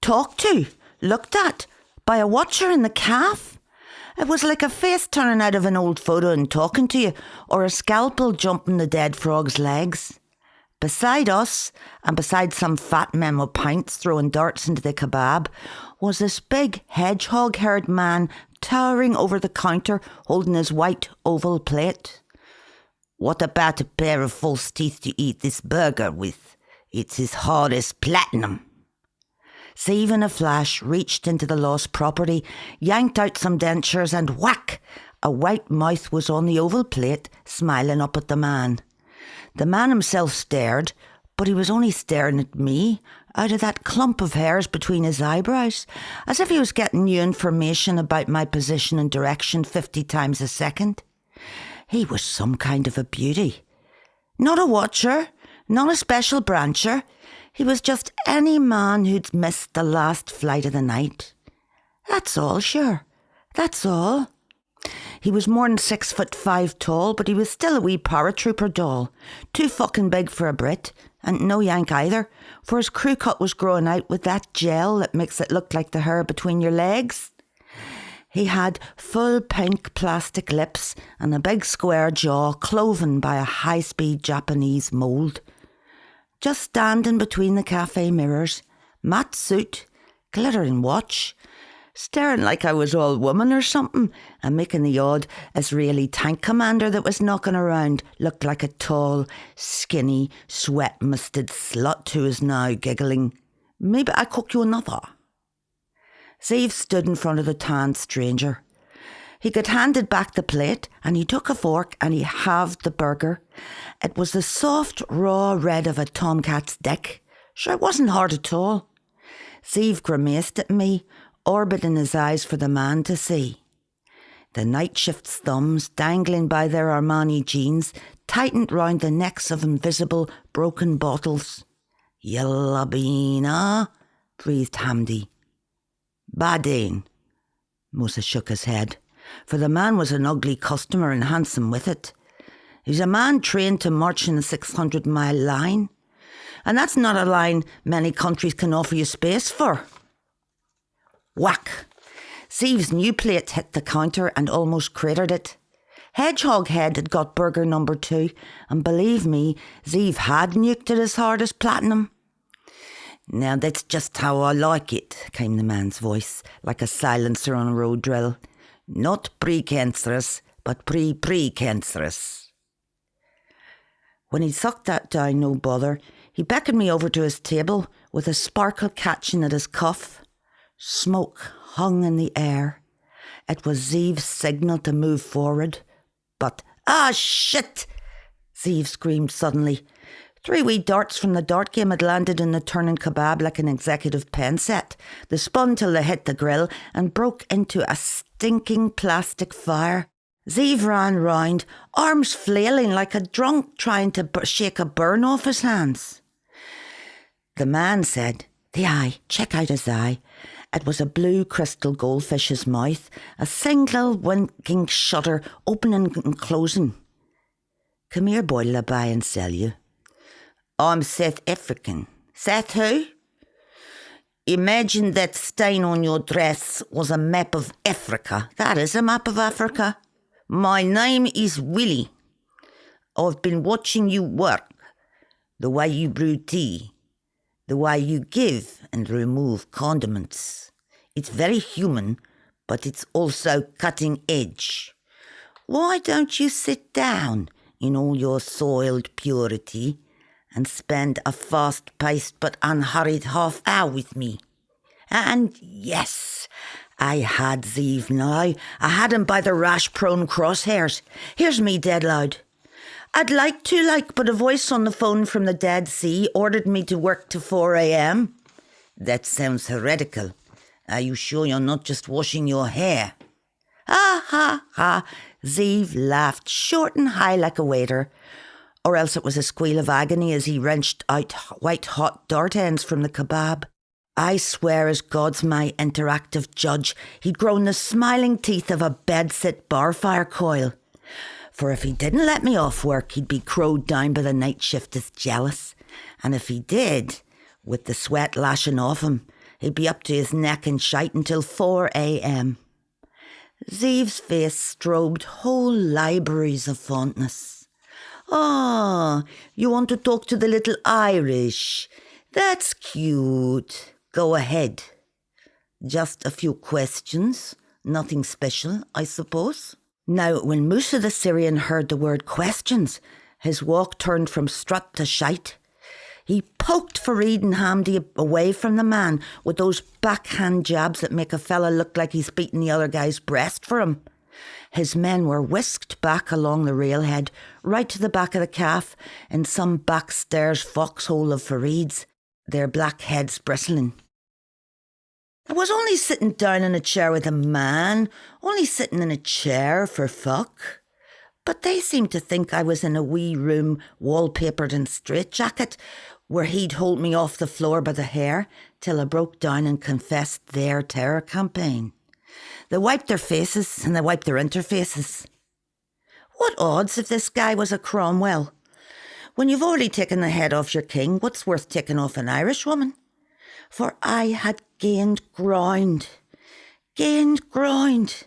talked to, looked at, by a watcher in the caff. It was like a face turning out of an old photo and talking to you, or a scalpel jumping the dead frog's legs. Beside us, and beside some fat men with pints throwing darts into the kebab, was this big hedgehog-haired man towering over the counter holding his white oval plate. "What about a pair of false teeth to eat this burger with? It's as hard as platinum." Steve in a flash reached into the lost property, yanked out some dentures, and whack! A white mouth was on the oval plate, smiling up at the man. The man himself stared, but he was only staring at me, out of that clump of hairs between his eyebrows, as if he was getting new information about my position and direction 50 times a second. He was some kind of a beauty. Not a watcher, not a special brancher. He was just any man who'd missed the last flight of the night. That's all, sure. That's all. He was more than 6'5" tall, but he was still a wee paratrooper doll. Too fucking big for a Brit, and no Yank either, for his crew cut was growing out with that gel that makes it look like the hair between your legs. He had full pink plastic lips and a big square jaw cloven by a high-speed Japanese mould. Just standing between the cafe mirrors, matte suit, glittering watch, staring like I was all woman or something, and making the odd Israeli tank commander that was knocking around look like a tall, skinny, sweat-misted slut who is now giggling, "Maybe I cook you another." Steve stood in front of the tanned stranger. He got handed back the plate, and he took a fork and he halved the burger. It was the soft, raw red of a tomcat's dick. Sure, it wasn't hard at all. Steve grimaced at me, orbiting his eyes for the man to see. The night shift's thumbs, dangling by their Armani jeans, tightened round the necks of invisible, broken bottles. "Yalla beena," breathed Hamdi. "Badin." Musa shook his head, for the man was an ugly customer and handsome with it. He's a man trained to march in a 600-mile line, and that's not a line many countries can offer you space for. Whack! Steve's new plate hit the counter and almost cratered it. Hedgehog Head had got burger number 2, and believe me, Steve had nuked it as hard as platinum. "Now that's just how I like it," came the man's voice, like a silencer on a road drill. "Not precancerous, but pre-precancerous." When he sucked that down, no bother, he beckoned me over to his table with a sparkle catching at his cuff. Smoke hung in the air. It was Zeev's signal to move forward. But, shit! Zeev screamed suddenly. 3 wee darts from the dart game had landed in the turning kebab like an executive pen set. They spun till they hit the grill and broke into a stinking plastic fire. Zeev ran round, arms flailing like a drunk trying to shake a burn off his hands. The man said, "The eye, check out his eye." It was a blue crystal goldfish's mouth, a single winking shutter opening and closing. "Come here, boy, I'll buy and sell you." "I'm South African." "South who?" "Imagine that stain on your dress was a map of Africa." "That is a map of Africa." "My name is Willie. I've been watching you work, the way you brew tea, the way you give and remove condiments. It's very human, but it's also cutting edge. Why don't you sit down in all your soiled purity and spend a fast-paced but unhurried half hour with me?" And yes, I had Zeev now. I had him by the rash-prone crosshairs. Here's me dead loud. "I'd like to, but a voice on the phone from the Dead Sea ordered me to work to 4 a.m. "That sounds heretical. Are you sure you're not just washing your hair?" "Ha, ha, ha." Zeev laughed short and high like a waiter. Or else it was a squeal of agony as he wrenched out white-hot dart ends from the kebab. I swear as God's my interactive judge, he'd grown the smiling teeth of a bedsit barfire coil. For if he didn't let me off work, he'd be crowed down by the night shift as jealous. And if he did, with the sweat lashing off him, He'd be up to his neck in shite until 4 a.m. Zeev's face strobed whole libraries of fondness. "Ah, you want to talk to the little Irish? That's cute. Go ahead. Just a few questions. Nothing special, I suppose." Now, when Musa the Syrian heard the word questions, his walk turned from strut to shite. He poked Fareed and Hamdi away from the man with those backhand jabs that make a fella look like he's beating the other guy's breast for him. His men were whisked back along the railhead, right to the back of the caff, in some backstairs foxhole of Fareed's, their black heads bristling. I was only sitting down in a chair with a man, only sitting in a chair for fuck. But they seemed to think I was in a wee room wallpapered in straitjacket, where he'd hold me off the floor by the hair till I broke down and confessed their terror campaign. They wiped their faces and they wiped their interfaces. What odds if this guy was a Cromwell? When you've already taken the head off your king, what's worth taking off an Irish woman? For I had gained ground. Gained ground.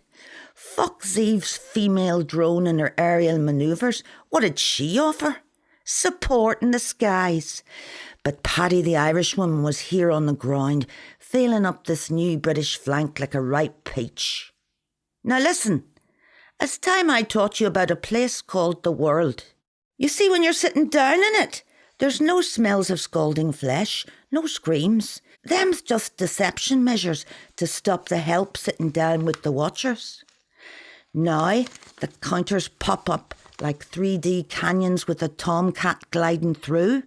Fuck Zeev's female drone and her aerial manoeuvres. What did she offer? Support in the skies. But Paddy the Irishwoman was here on the ground, feeling up this new British flank like a ripe peach. Now listen, it's time I taught you about a place called the world. You see, when you're sitting down in it, there's no smells of scalding flesh, no screams. Them's just deception measures to stop the help sitting down with the watchers. Now, the counters pop up like 3D canyons with a tomcat gliding through.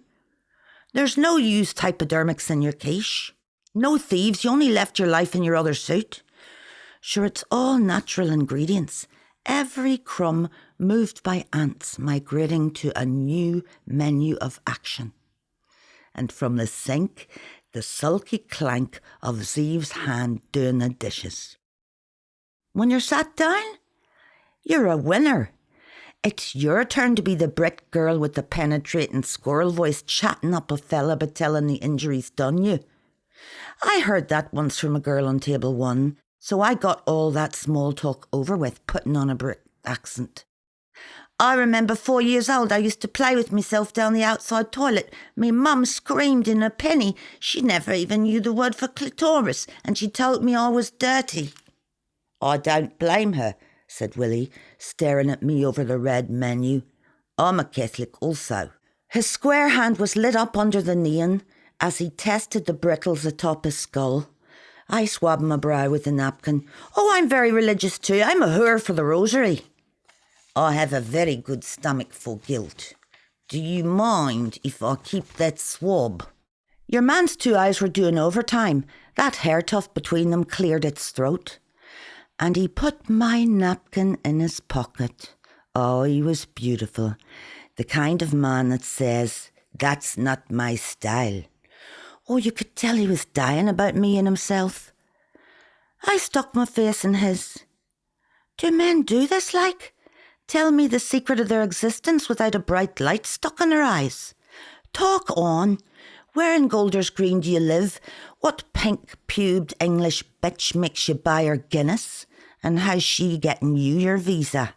There's no used hypodermics in your quiche. No thieves, you only left your life in your other suit. Sure, it's all natural ingredients. Every crumb moved by ants migrating to a new menu of action. And from the sink, the sulky clank of Zeev's hand doing the dishes. When you're sat down, you're a winner. It's your turn to be the Brit girl with the penetrating squirrel voice chatting up a fella but telling the injury's done you. I heard that once from a girl on table 1, so I got all that small talk over with, putting on a Brit accent. I remember 4 years old, I used to play with myself down the outside toilet. Me mum screamed in a penny. She never even knew the word for clitoris, and she told me I was dirty. I don't blame her, said Willie, staring at me over the red menu. I'm a Catholic also. His square hand was lit up under the neon as he tested the brittles atop his skull. I swabbed my brow with a napkin. Oh, I'm very religious too. I'm a whore for the rosary. I have a very good stomach for guilt. Do you mind if I keep that swab? Your man's 2 eyes were doing overtime. That hair tuft between them cleared its throat. And he put my napkin in his pocket. Oh, he was beautiful. The kind of man that says, that's not my style. Oh, you could tell he was dying about me and himself. I stuck my face in his. Do men do this like? Tell me the secret of their existence without a bright light stuck in their eyes. Talk on. Where in Golders Green do you live? What pink-pubed English bitch makes you buy her Guinness? And how's she getting you your visa?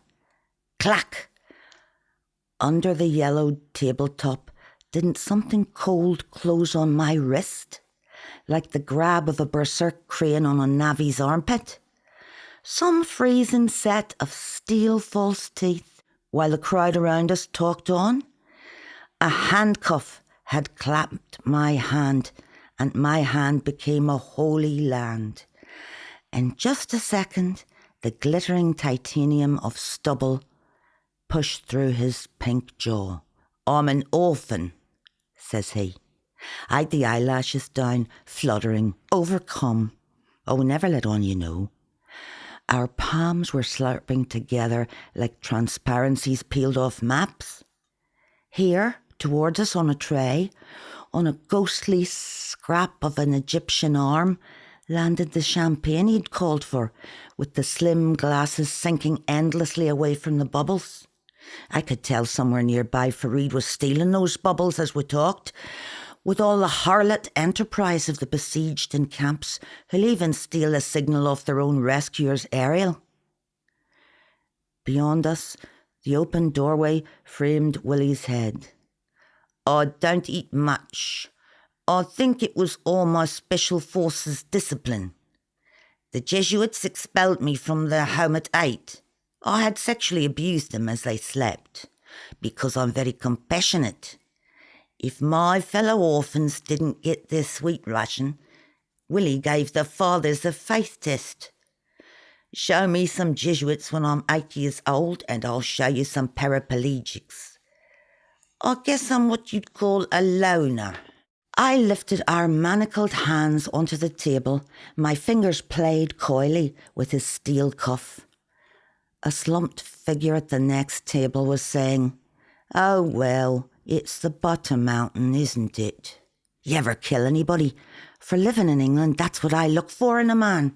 Clack! Under the yellowed tabletop, didn't something cold close on my wrist? Like the grab of a berserk crane on a navvy's armpit? Some freezing set of steel false teeth while the crowd around us talked on? A handcuff had clamped my hand, and my hand became a holy land. In just a second, the glittering titanium of stubble pushed through his pink jaw. I'm an orphan, says he. I'd the eyelashes down, fluttering, overcome. Oh, never let on, you know. Our palms were slurping together like transparencies peeled off maps. Here, towards us on a tray, on a ghostly scrap of an Egyptian arm, landed the champagne he'd called for, with the slim glasses sinking endlessly away from the bubbles. I could tell somewhere nearby Fareed was stealing those bubbles as we talked. with all the harlot enterprise of the besieged in camps, who'll even steal a signal off their own rescuer's aerial. Beyond us, the open doorway framed Willie's head. "I don't eat much. I think it was all my special forces discipline. The Jesuits expelled me from their home at 8. I had sexually abused them as they slept, because I'm very compassionate. If my fellow orphans didn't get their sweet ration, Willie gave their fathers a faith test. Show me some Jesuits when I'm 8 years old and I'll show you some paraplegics. I guess I'm what you'd call a loner." I lifted our manacled hands onto the table. My fingers played coyly with his steel cuff. A slumped figure at the next table was saying, "Oh well, it's the butter mountain, isn't it? You ever kill anybody? For living in England, that's what I look for in a man.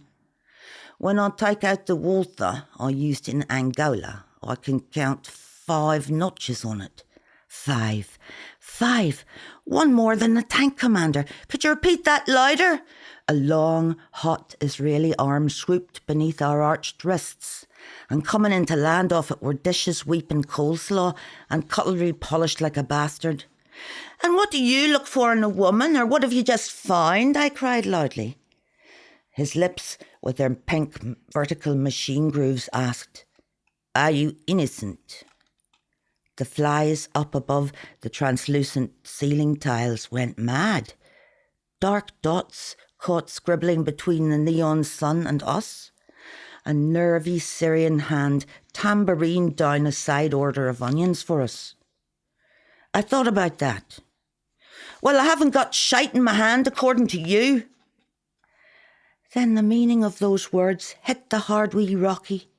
When I take out the water I used in Angola, I can count 5 notches on it. 5. 5. One more than the tank commander. Could you repeat that louder?" A long, hot Israeli arm swooped beneath our arched wrists, and coming in to land off it were dishes weeping coleslaw and cutlery polished like a bastard. "And what do you look for in a woman, or what have you just found?" I cried loudly. His lips, with their pink vertical machine grooves, asked, "Are you innocent?" The flies up above the translucent ceiling tiles went mad. Dark dots caught scribbling between the neon sun and us. A nervy Syrian hand tambourined down a side order of onions for us. I thought about that. "Well, I haven't got shite in my hand, according to you." Then the meaning of those words hit the hard wee Rocky,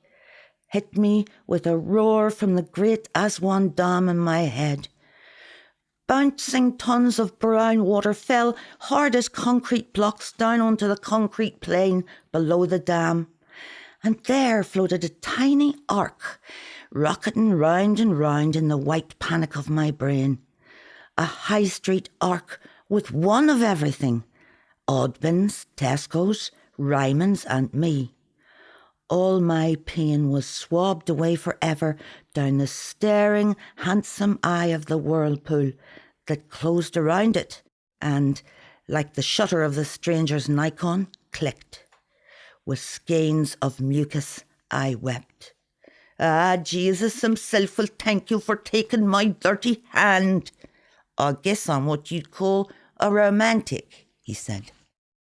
hit me with a roar from the great Aswan Dam in my head. Bouncing tons of brown water fell hard as concrete blocks down onto the concrete plain below the dam, and there floated a tiny arc, rocketing round and round in the white panic of my brain. A high street arc with one of everything: Oddbins, Tesco's, Ryman's and me. All my pain was swabbed away forever down the staring, handsome eye of the whirlpool that closed around it and, like the shutter of the stranger's Nikon, clicked. With skeins of mucus, I wept. "Ah, Jesus himself will thank you for taking my dirty hand. I guess I'm what you'd call a romantic," he said.